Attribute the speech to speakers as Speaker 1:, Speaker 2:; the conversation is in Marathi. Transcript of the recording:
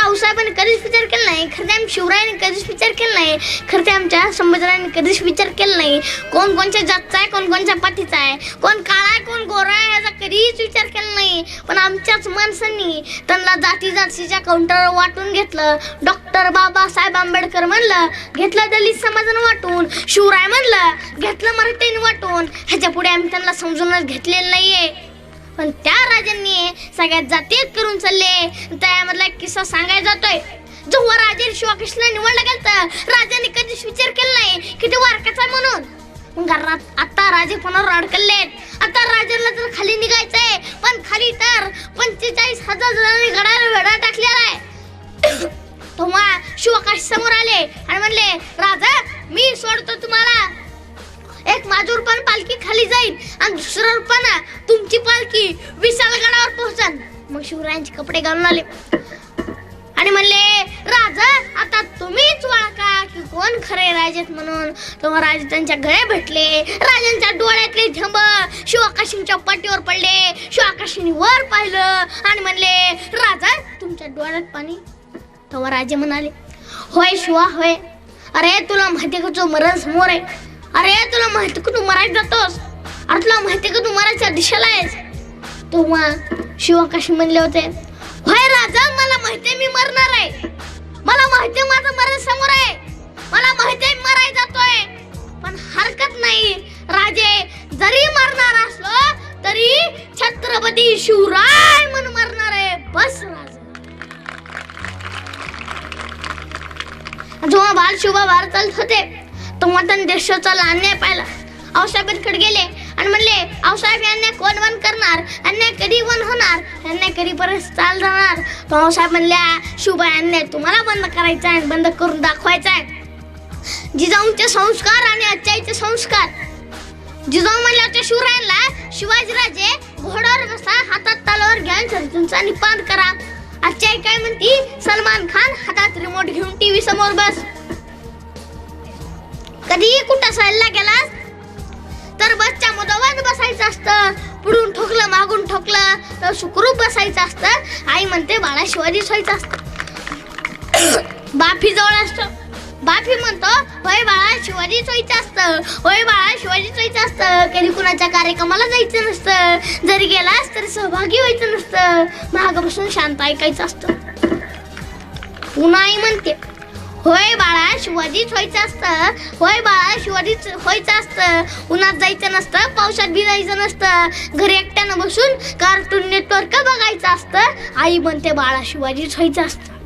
Speaker 1: आऊसाहेबांनी कधीच विचार केला नाही, खरं ते आम्ही शिवरायांनी कधीच विचार केला नाही, खरं ते आमच्या संभाजीरावांनी कधीच विचार केला नाही. कोण कोणच्या जातचा आहे, कोण कोणच्या पाठीचा आहे, कोण काळा आहे, कोण गोरा आहे याचा कधीच विचार केला नाही. पण आमच्याच माणसांनी त्यांना जाती जातीच्या काउंटरवर वाटून घेतलं. डॉक्टर बाबासाहेब आंबेडकर म्हणलं, घेतलं दलित समाजानं वाटून. शिवराय म्हणलं, घेतलं मराठ्यांनी वाटून. ह्याच्या पुढे आम्ही त्यांना समजूनच घेतलेलं नाहीये. पण त्या राजांनी सगळ्यात जाती करून चालले. त्यामधला एक किस्सा सांगायला जातोय. जेव्हा राजे शिवकृष्णला निवडलं गेलं, राजांनी कधीच विचार केला नाही की ते वारकाचा आहे म्हणून. मग आता राजे पुन्हा अडकलेत. आता राजांना तर खाली निघायचंय, पण खाली तर 45,000 जणांनी गडाला वेढा टाकलेला आहे. तेव्हा शिवकाश समोर आले आणि म्हणले, राजा मी सोडतो तुम्हाला. एक माझं रूपानं पालखी खाली जाईल आणि दुसऱ्या रूपानं तुमची पालखी विशाळगडावर पोहोचन. मग शिवरायांचे कपडे घालून आले आणि म्हणले, राजा आता तुम्हीच ओळखा की कोण खरे राजेत म्हणून. तेव्हा राजे त्यांच्या गळे भेटले. राजांच्या डोळ्यातले झंब शिवकाशींच्या पाठीवर पडले. शिवकाशींनी वर पाहिलं आणि म्हणले, राजा तुमच्या डोळ्यात पाणी. तेव्हा राजे म्हणाले, होय शिवा होय. अरे तुला माहिती का तुझं मरण समोर आहे. अरे तुला माहिती का तू मरायला जातोस. अरे तुला माहिती का तू मरायच्या दिशेला आहेस. तेव्हा शिवकाशी म्हणले होते, होय राजा मला माहिती मी मरणार आहे. मला माहिती माझं मरण समोर आहे. मला माहिती मरायला जातोय. पण हरकत नाही राजे, जरी मरणार असलो तरी छत्रपती शिवराय म्हणून मरणार आहे. बस राजा. जेव्हा बाल शिवबा बाहेर चालत होते तेव्हा त्यांनी देशाचा अन्याय पाहिला. आऊसाहेबांकडे गेले आणि म्हणले, आऊसाहेब यांना कोण बंद करणार, अन्याय कधी बंद होणार, अन्याय कधीपर्यंत चाल जाणार. तो आऊसाहेब म्हणल्या, शिवबा अन्याय तुम्हाला बंद करायचा आहे, बंद करून दाखवायचा आहे. जिजाऊंचे संस्कार आणि आजच्याचे संस्कार. जिजाऊ म्हणले होते शिवरायांना, शिवाजीराजे घोड्यावर बसा, हातात तलवार घ्या, शत्रूंचा निपात करा. आजच्या काय म्हणती, सलमान खान हातात रिमोट घेऊन टीव्ही समोर बस. कधी कुठं सहलला गेलास तर बसच्या मधोमध बसायचं असतं. पुढून ठोकलं मागून ठोकलं तर सुखरूप बसायचं असतं. आई म्हणते बाळा शिवाजी व्हायचं असतं. बाफी जवळ असतो. बाफी म्हणतो, होय बाळा शिवाजी व्हायचं असतं. होय बाळा शिवाजी व्हायचं असतं. कधी कुणाच्या कार्यक्रमाला जायचं नसतं. जरी गेलास तरी सहभागी व्हायचं नसतं. मागं बसून शांत ऐकायचं असतं. पुन्हा आई म्हणते, होय बाळा शिवाजीच व्हायचं असतं. होय बाळा शिवाजीच व्हायचं असतं. उन्हात जायचं नसतं, पावसात भिजायचं नसतं. घरी एकट्यानं बसून कार्टून नेटवर्क बघायचं असतं. आई म्हणते बाळा शिवाजीच व्हायचं असतं.